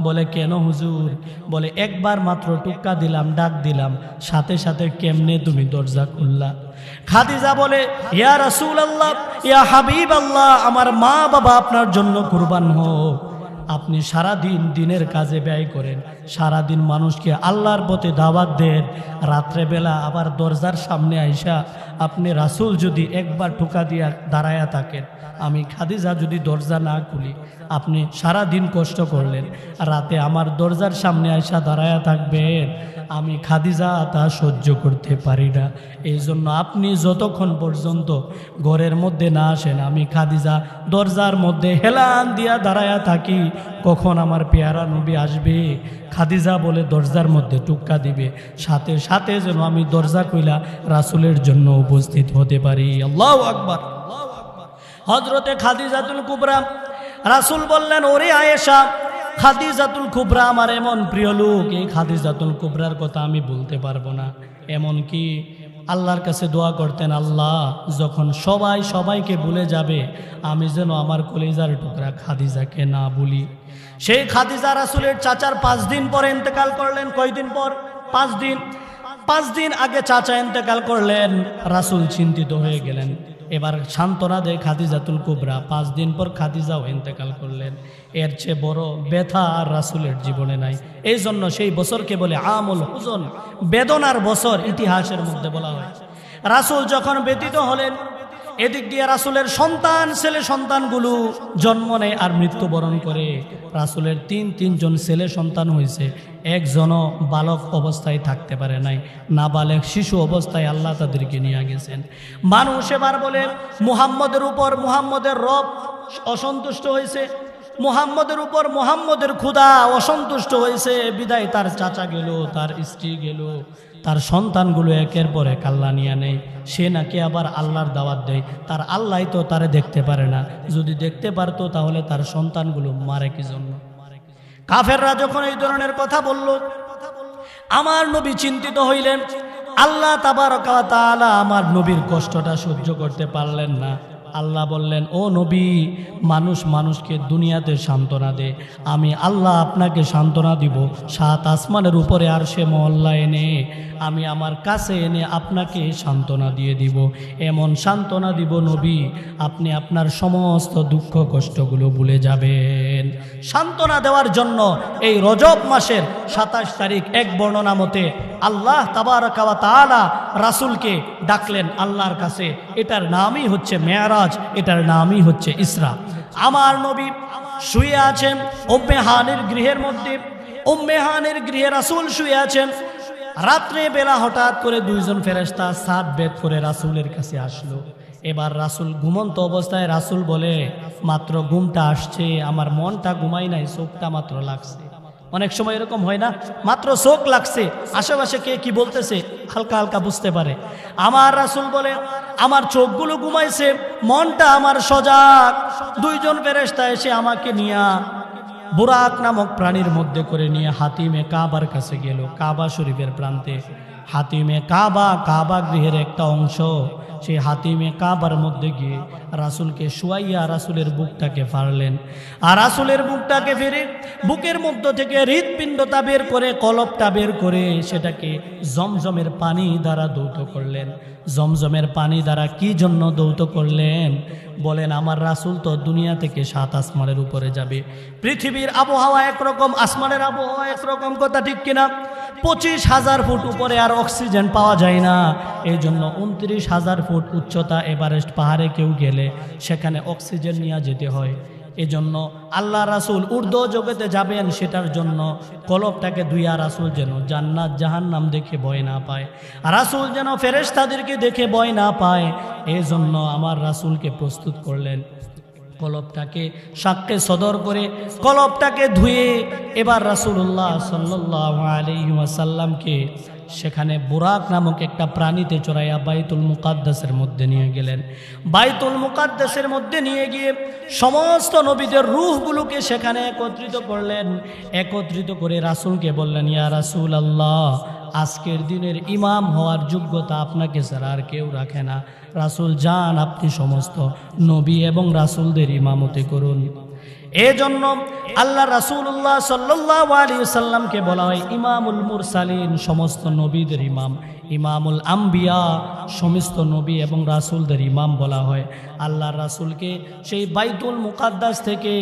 বলে কেন হুজুর? বলে একবার মাত্র টুক্কা দিলাম, ডাক দিলাম, সাথে সাথে কেমনে তুমি দরজা খুললা? খাদিজা বলে, ইয়া রাসূলুল্লাহ, ইয়া হাবিবাল্লাহ, আমার মা বাবা আপনার জন্য কুরবান হোক, আপনি সারা দিন দিনের কাজে ব্যয় করেন, সারা দিন মানুষকে আল্লাহর পথে দাওয়াত দেন, রাত্রেবেলা আবার দরজার সামনে আইসা আপনি রাসূল যদি একবার ঠোকা দিয়া দাঁড়ায়া থাকেন, আমি খাদিজা যদি দরজা না খুলি, আপনি সারা দিন কষ্ট করলেন, রাতে আমার দরজার সামনে আইসা দাঁড়ায়া থাকবেন, আমি খাদিজা তা সহ্য করতে পারি না। এই জন্য আপনি যতক্ষণ পর্যন্ত ঘরের মধ্যে না আসেন, আমি খাদিজা দরজার মধ্যে হেলান দিয়া দাঁড়ায়া থাকি, কখন আমার পেয়ারা নবী আসবে। খাদিজা বলে দরজার মধ্যে টুক্কা দিবে, সাথে সাথে যেন আমি দরজা কইলা রাসূলের জন্য উপস্থিত হতে পারি। আল্লাহু আকবার। হযরতে খাদিজাতুল কুবরা, রাসূল বললেন, ওরে আয়েশা, খাদিজাতুল কুবরা আমার এমন প্রিয় লোক, এই খাদিজাতুল কুবরার কথা আমি বলতে পারবো না। এমন কি আল্লাহর কাছে দোয়া করতেন, আল্লাহ যখন সবাই সবাইকে ভুলে যাবে, আমি যেন আমার কলিজার টুকরা খাদিজাকে না ভুলি। সেই খাদিজা রাসূলের চাচার 5 দিন পরে ইন্তেকাল করলেন। কয়দিন পর? 5 দিন। 5 দিন আগে চাচা ইন্তেকাল করলেন। রাসূল চিন্তিত হয়ে গেলেন। এবার সান্ত্বনা দেয় খাদিজাতুল কুবরা, 5 দিন পর খাদিজাও ইন্তেকাল করলেন। এর চেয়ে বড় ব্যথা আর রাসূলের জীবনে নাই। এই জন্য সেই বছরকে বলে আমুল হুজন, বেদনার বছর, ইতিহাসের মধ্যে বলা হয়। রাসূল যখন ব্যতীত হলেন, এদিক দিয়ে রাসূলের সন্তান, ছেলে সন্তানগুলো জন্ম নেয় আর মৃত্যুবরণ করে। রাসূলের তিনজন ছেলে সন্তান হয়েছে, একজনও বালক অবস্থায় থাকতে পারে নাই, নাবালেগ শিশু অবস্থায় আল্লাহ তাদেরকে নিয়ে গেছেন। মানুষ এবার বলে মুহাম্মদের উপর মুহাম্মদের রব অসন্তুষ্ট হয়েছে, মুহাম্মদের উপর মুহাম্মদের খোদা অসন্তুষ্ট হয়েছে, বিদায় তার চাচা গেল, তার স্ত্রী গেল, তার সন্তানগুলো একের পর এক আল্লাহ নিয়ে নেয়। সে নাকি আবার আল্লাহর দাওয়াত দেয়, তার আল্লাহ তো তারে দেখতে পারে না, যদি দেখতে পারতো তাহলে তার সন্তানগুলো মারে কি জন্য? কাফেররা যখন এই ধরনের কথা বলল, আমার নবী চিন্তিত হইলেন। আল্লাহ তাবারকা ওয়া তাআলা আমার নবীর কষ্টটা সহ্য করতে পারলেন না। আল্লাহ বললেন, ও নবী, মানুষ মানুষকে দুনিয়াতে সান্ত্বনা দে, আমি আল্লাহ আপনাকে সান্ত্বনা দিব 7 আসমানের উপরে আরশে মহল্লা এনে, আমি আমার কাছে এনে আপনাকে সান্ত্বনা দিয়ে দিব। এমন সান্ত্বনা দিব নবী, আপনি আপনার সমস্ত দুঃখ কষ্টগুলো ভুলে যাবেন। সান্ত্বনা দেওয়ার জন্য এই রজব মাসের 27 তারিখ এক বর্ণনা মতে আল্লাহ তাবারকা ওয়া তাআলা রাসূলকে ডাকলেন আল্লাহর কাছে। এটার নামই হচ্ছে মেরাজ, এটার নামই হচ্ছে ইসরা। আমার নবী শুয়ে আছেন উম্মে হানির গৃহের মধ্যে, উম্মে হানির গৃহে রাসূল শুয়ে আছেন। রাত্রে বেলা হঠাৎ করে 2 জন ফেরেশতা সাত বেদ করে রাসূলের কাছে আসলো। এবার রাসূল ঘুমন্ত অবস্থায়, রাসূল বলে, মাত্র ঘুমটা আসছে, আমার মনটা ঘুমাই নাই, চোখটা মাত্র লাগছে। অনেক সময় এরকম হয় না, মাত্র চোখ লাগছে, আশেপাশে কে কি বলতেছে হালকা হালকা বুঝতে পারে। আমার রাসূল বলে, আমার চোখগুলো ঘুমাইছে, মনটা আমার সজাগ। 2 জন ফেরেশতা এসে আমাকে নিয়ে বুরাক নামক প্রাণীর মধ্যে করে নিয়ে হাতিমে কাবার কাছে গেল। কাবা শরীফের প্রান্তে হাতিমে কাবা, কাবা গৃহের একটা অংশ। সেই হাতিমে কাবার মধ্যে গিয়ে রাসূলকে শুয়াইয়া রাসূলের বুকটাকে ফাড়লেন। আর রাসূলের বুকটাকে ফেরে বুকের মধ্য থেকে হৃৎপিণ্ডটা বের করে, কলবটা বের করে সেটাকে জমজমের পানি দ্বারা দৌত করলেন। জমজমের পানি দ্বারা কি জন্য দৌত করলেন? বলেন, আমার রাসূল তো দুনিয়া থেকে 7 আসমানের উপরে যাবে। পৃথিবীর আবহাওয়া একরকম, আসমানের আবহাওয়া একরকম, কথা ঠিক কিনা? 25,000 ফুট উপরে আর অক্সিজেন পাওয়া যায় না। এই জন্য 29,000 ফুট উচ্চতা এভারেস্ট পাহাড়ে কেউ গেলে সেখানে অক্সিজেন নিয়ে যেতে হয়। এজন্য আল্লাহ রাসূল ঊর্ধ্ব জগতে যাবেন, সেটার জন্য কলবটাকে ধুইয়া রাসূল যেন জান্নাত জাহান্নাম দেখে ভয় না পায়, রাসূল যেন ফেরেশতাদেরকে দেখে ভয় না পায়, এই জন্য আমার রাসূলকে প্রস্তুত করলেন। কলবটাকে সাক্ষ্যে সদর করে কলবটাকে ধুয়ে এবার রাসূলুল্লাহ সাল্লাল্লাহু আলাইহি ওয়াসাল্লামকে সেখানে বুরাক নামক একটা প্রাণীতে চড়াইয়া বাইতুল মুকাদ্দাসের মধ্যে নিয়ে গেলেন। বাইতুল মুকাদ্দাসের মধ্যে নিয়ে গিয়ে সমস্ত নবীদের রূহগুলোকে সেখানে একত্রিত করলেন। একত্রিত করে রাসূলকে বললেন, ইয়া রাসূলুল্লাহ, আজকের দিনের ইমাম হওয়ার যোগ্যতা আপনাকে ছাড়া আর কেউ রাখে না। রাসূল যান, আপনি সমস্ত নবী এবং রাসূলদের ইমামতি করুন। এজন্য আল্লাহ রাসূলুল্লাহ সাল্লাল্লাহু আলাইহি ওয়াসাল্লামকে বলা হয় ইমামুল মুরসালিন, সমস্ত নবীদের ইমাম, ইমামুল আম্বিয়া, সমস্ত নবী এবং রাসূলদের ইমাম বলা হয়। আল্লাহর রাসূলকে সেই বাইতুল মুকাদ্দাস থেকে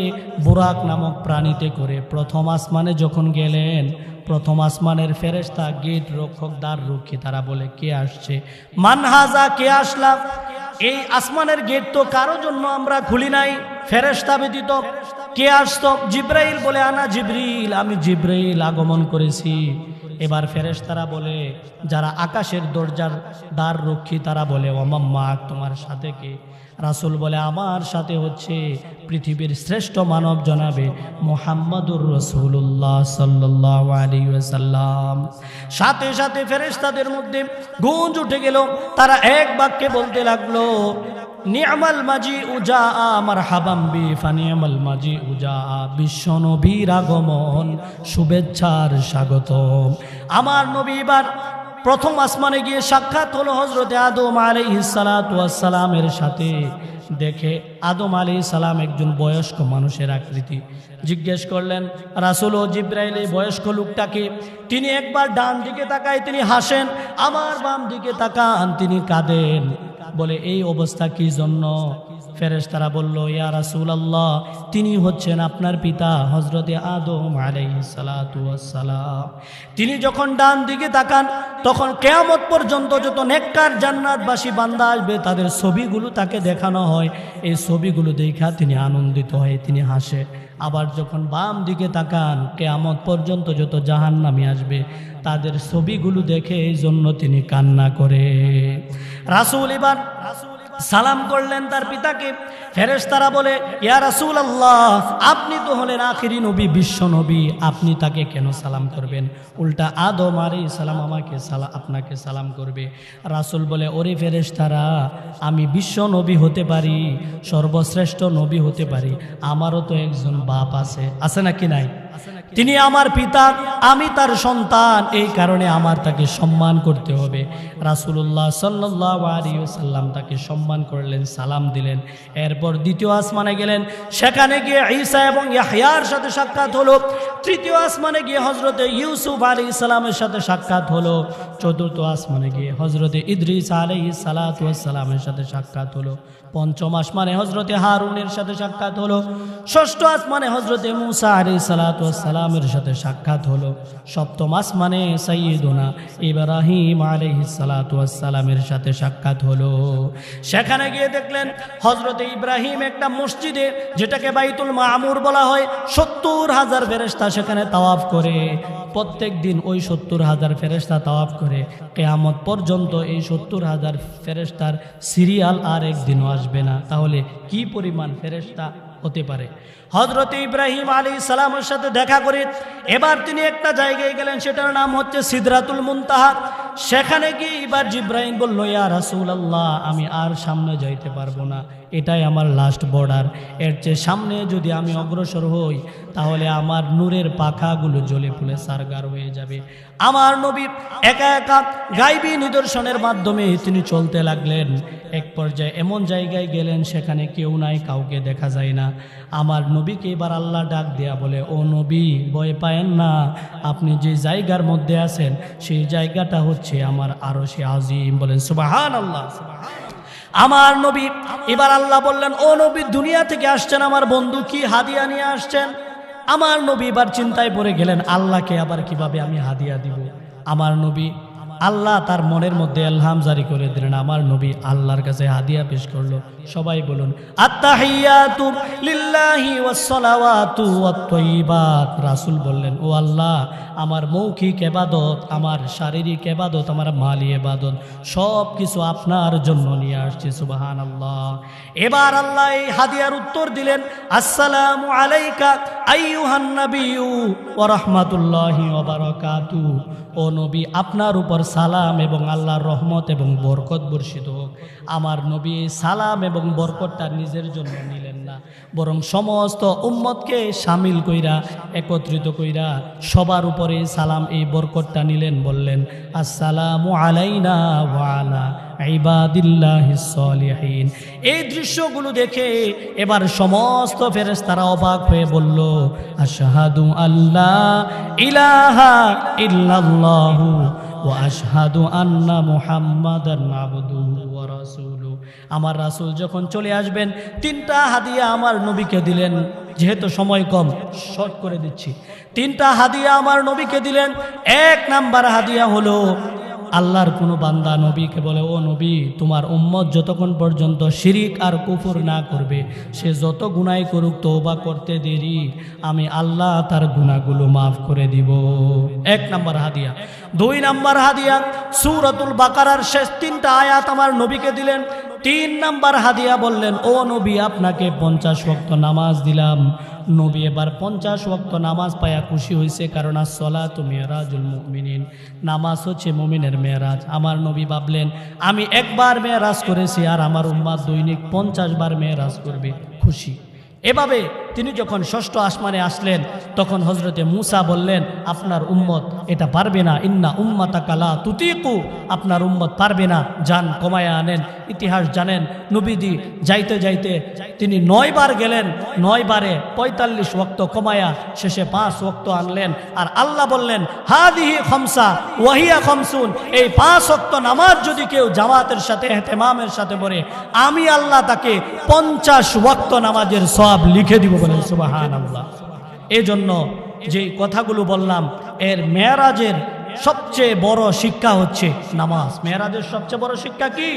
বুরাক নামক প্রাণীতে করে প্রথম আসমানে যখন গেলেন, প্রথম আসমানের ফেরেশতা গেট রক্ষক, দ্বার রক্ষী, তারা বলে কে আসছে? মান হাজা, কে আসলা? এই আসমানের গেট তো কারো জন্য আমরা খুলি নাই, ফেরেশতা ব্যতীত। কে আসতো? জিব্রাইল বলে আনা জিবরিল, আমি জিব্রাইল আগমন করেছি। এবার ফেরেশতারা বলে, যারা আকাশের দরজার দ্বার রক্ষী, তারা বলে ওমাম্মা, তোমার সাথে কে? রাসূল বলে আমার সাথে হচ্ছে পৃথিবীর শ্রেষ্ঠ মানব জনাবে মুহাম্মাদুর রাসূলুল্লাহ সাল্লাল্লাহু আলাইহি ওয়াসাল্লাম। সাথে সাথে ফেরেশতাদের মধ্যে গুঞ্জ উঠে গেল, তারা এক বাক্যে বলতে লাগলো নি'মাল মাজিউ জাআ মারহাবাম বি ফানি'মাল মাজিউ জাআ, বিশ্ব নবীর আগমন, শুভেচ্ছার স্বাগতম। আমার নবী এবার প্রথম আসমানে গিয়ে সাক্ষাৎ হলো হযরতে আদম আলাইহিস সালাতু ওয়াস সালামের সাথে। দেখে আদম আলাইহিস সালাম একজন বয়স্ক মানুষের আকৃতি। জিজ্ঞেস করলেন রাসূল ও জিব্রাইল, এই বয়স্ক লোকটাকে? তিনি একবার ডান দিকে তাকায়, তিনি হাসেন, আবার বাম দিকে তাকান, তিনি কাঁদেন। বলে এই অবস্থা কি জন্য? ফেরেশতারা বলল ইয়া রাসূলুল্লাহ, তিনি হচ্ছেন আপনার পিতা হযরতে আদম আলাইহিস সালাতু ওয়াস সালাম। তিনি যখন ডান দিকে তাকান তখন কিয়ামত পর্যন্ত যত নেককার জান্নাতবাসী বান্দা আসবে তাদের ছবিগুলো তাকে দেখানো হয়। এই ছবিগুলো দেখা তিনি আনন্দিত হয়, তিনি হাসে। আবার যখন বাম দিকে তাকান কিয়ামত পর্যন্ত যত জাহান্নামী আসবে তাদের ছবিগুলো দেখে এই জন্য তিনি কান্না করে। রাসূল এবার সালাম করলেন তার পিতাকে। ফেরেশতারা বলে ইয়া রাসূলুল্লাহ, আপনি তো হলেন আখিরি নবী, বিশ্ব নবী, আপনি তাকে কেন সালাম করবেন? উল্টা আদম আলাইহিস সালাম আপনাকে সালাম করবে। রাসূল বলে ওরে ফেরেশতারা, আমি বিশ্ব নবী হতে পারি, সর্বশ্রেষ্ঠ নবী হতে পারি, আমারও তো একজন বাপ আছে, আছে নাকি নাই? তিনি আমার পিতা, আমি তার সন্তান, এই কারণে আমার তাকে সম্মান করতে হবে। রাসূলুল্লাহ সাল্লাল্লাহু আলাইহি ওয়াসাল্লাম তাকে সম্মান করলেন, সালাম দিলেন। এরপর দ্বিতীয় আসমানে গেলেন, সেখানে গিয়ে ঈসা এবং ইয়াহইয়ার সাথে সাক্ষাৎ হলো। তৃতীয় আসমানে গিয়ে হযরতে ইউসুফ আলাইহিস সালামের সাথে সাক্ষাৎ হলো। চতুর্থ আসমানে গিয়ে হযরতে ইদ্রিস আলাইহিস সালাতু ওয়াস সালামের সাথে সাক্ষাৎ হলো। পঞ্চম আসমানে হযরতে হারুনের সাথে সাক্ষাৎ হলো। ষষ্ঠ আসমানে হযরতে মূসা আলাইহিস সালাতু ওয়াস সালামের সাথে সাক্ষাৎ হলো। সপ্তম আসমানে সাইয়্যিদুনা ইব্রাহিম আলাইহিস সালাতু ওয়াস সালামের সাথে সাক্ষাৎ হলো। সেখানে গিয়ে দেখলেন হযরতে ইব্রাহিম একটা মসজিদে, যেটাকে বাইতুল মামুর বলা হয়, ৭০,০০০ ফেরেশতা সেখানে তাওয়াফ করে। প্রত্যেক দিন ওই ৭০,০০০ ফেরেশতা তাওয়াফ করে। কিয়ামত পর্যন্ত এই ৭০,০০০ ফেরেশতার সিরিয়াল আর একদিনও আসবে না। তাহলে কি পরিমাণ ফেরেশতা হতে পারে? হযরতে ইব্রাহিম আলাইহিস সালামের সাথে দেখা করে এবার তিনি একটা জায়গায় গেলেন, সেটার নাম হচ্ছে সিদরাতুল মুনতাহা। সেখানে গিয়ে এবার জিব্রাইল বলল ইয়া রাসূলুল্লাহ, আমি আর সামনে যাইতে পারবো না, এটাই আমার লাস্ট বর্ডার। এর চেয়ে সামনে যদি আমি অগ্রসর হই তাহলে আমার নূরের পাখাগুলো জ্বলে পুড়ে সারগার হয়ে যাবে। আমার নবী একা একা গায়বী নিদর্শনের মাধ্যমে তিনি চলতে লাগলেন। এক পর্যায়ে এমন জায়গায় গেলেন সেখানে কেউ নাই, কাউকে দেখা যায় না। আমার নবীকে এবার আল্লাহ ডাক দেয়া বলে ও নবী, ভয় পায়েন না, আপনি যে জায়গার মধ্যে আছেন সেই জায়গাটা হচ্ছে আমার আরশে আজিম। বলেন সুবহানাল্লাহ। আমার নবী এবার আল্লাহ বললেন ও নবী, দুনিয়া থেকে আসছেন আমার বন্ধু, কি হাদিয়া নিয়ে আসছেন? আমার নবী এবার চিন্তায় পড়ে গেলেন, আল্লাহকে আবার কিভাবে আমি হাদিয়া দিব? আমার নবী আল্লাহ তার মনের মধ্যে ইলহাম জারি করে দিলেন। আমার নবী আল্লাহর কাছে হাদিয়া পেশ করলো। সবাই বলুন আত্তাহিয়াতু লিল্লাহি ওয়াস সালাওয়াতু ওয়াত তাইয়্যিবাত। রাসূল বললেন ও আল্লাহ, আমার মৌখিক ইবাদত, আমার শারীরিক ইবাদত, আমার মালি ইবাদত সব কিছু আপনার জন্য নিয়ে আসছি। সুবহানাল্লাহ। এবার আল্লাহ এই হাদিয়ার উত্তর দিলেন, আসসালামু আলাইকা আইয়ুহান নাবিয়্যু ওয়া রাহমাতুল্লাহি ওয়া বারাকাতুহু। ও নবী, আপনার উপর সালাম এবং আল্লাহর রহমত এবং বরকত বর্ষিত হোক। আমার নবী সালাম এবং বরকতটা নিজের জন্য নিলেন না, না, বরং সমস্ত উম্মতকে শামিল কইরা একত্রিত কইরা সবার উপরে সালাম এই বরকতটা নিলেন, বললেন আসসালামু আলাইনা ওয়া আলা ইবাদিল্লাহিস সলিহিন। এই দৃশ্যগুলো দেখে এবার সমস্ত ফেরেশতারা অবাক হয়ে বলল আশহাদু আল্লা ইলাহা ইল্লাল্লাহু ওয়া আশহাদু আন্না মুহাম্মাদান আবদুহু ওয়া রাসূলুহু। আমার রাসূল যখন চলে আসবেন তিনটা হাদিয়া আমার নবীকে দিলেন, যেহেতু সময় কম শর্ট করে দিচ্ছি। তিনটা হাদিয়া আমার নবীকে দিলেন। এক নাম্বার হাদিয়া হলো আল্লাহর কোনো বান্দা নবীকে বলে, ও নবী, তোমার উম্মত যতক্ষণ পর্যন্ত শিরিক আর কুফর না করবে, সে যত গুনাহ করুক তওবা করতে দেরি, আমি আল্লাহ তার গুনাহগুলো মাফ করে দিব। এক নাম্বার হাদিয়া। দুই নাম্বার হাদিয়া, সূরাতুল বাকারার শেষ তিনটা আয়াত আমার নবীকে দিলেন। তিন নাম্বার হাদিয়া বললেন, ও নবী, আপনাকে 50 ওয়াক্ত নামাজ দিলাম। নবী এবার 50 ওয়াক্ত নামাজ পায়া খুশি হয়েছে, কারণ আসসালাতু মিরাজুল মুমিনিন, নামাজ হচ্ছে মুমিনের মেরাজ। আমার নবী ভাবলেন আমি একবার মেরাজ করেছি আর আমার উম্মাত দৈনিক 50 বার মেরাজ করবে, খুশি। এভাবে তিনি যখন ষষ্ঠ আসমানে আসলেন তখন হযরতে মূসা বললেন আপনার উম্মত এটা পারবে না, ইন্না উম্মাতাকা লা তুতিকু, আপনার উম্মত পারবে না, যান কমায়া আনেন। ইতিহাস জানেন, নবীজি যাইতে যাইতে তিনি 9 বার গেলেন, 9 বারে 45 ওয়াক্ত কমায়া শেষে 5 ওয়াক্ত আনলেন। আর আল্লাহ বললেন হাদিহি খামসা ওয়াহিয়া খামসুন, এই 5 ওয়াক্ত নামাজ যদি কেউ জামাতের সাথে ইহতিমামের সাথে পড়ে, আমি আল্লাহ তাকে 50 ওয়াক্ত নামাজের সওয়াব লিখে দিব, বলেন সুবহানাল্লাহ। এই জন্য যে কথাগুলো বললাম, এর মেরাজের সবচেয়ে বড় শিক্ষা হচ্ছে নামাজ। মেরাজের সবচেয়ে বড় শিক্ষা কি?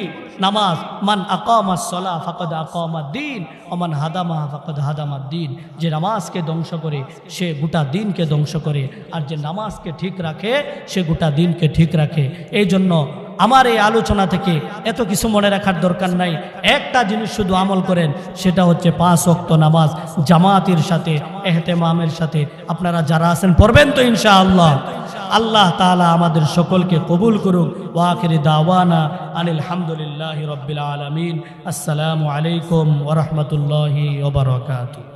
নামাজ। মান আকামাস সালাহ ফাকাদ আকামাদ্দিন ওয়া মান হাদামাহা ফাকাদ হাদামাদ্দিন। যে নামাজকে ধ্বংস করে সে গোটা দিনকে ধ্বংস করে, আর যে নামাজকে ঠিক রাখে সে গোটা দিনকে ঠিক রাখে। এই জন্য আমার এই আলোচনা থেকে এত কিছু মনে রাখার দরকার নাই, একটা জিনিস শুধু আমল করেন, সেটা হচ্ছে 5 ওয়াক্ত নামাজ জামাতের সাথে ইহতিমামের সাথে আপনারা যারা আছেন পড়বেন তো ইনশাআল্লাহ। আল্লাহ তাআলা আমাদের সকলকে কবুল করুক। ওয়া আখিরি দাওয়ানা আনিল হামদুলিল্লাহি রাব্বিল আলামিন। আসসালামু আলাইকুম ওয়া রাহমাতুল্লাহি ওয়া বারাকাতুহু।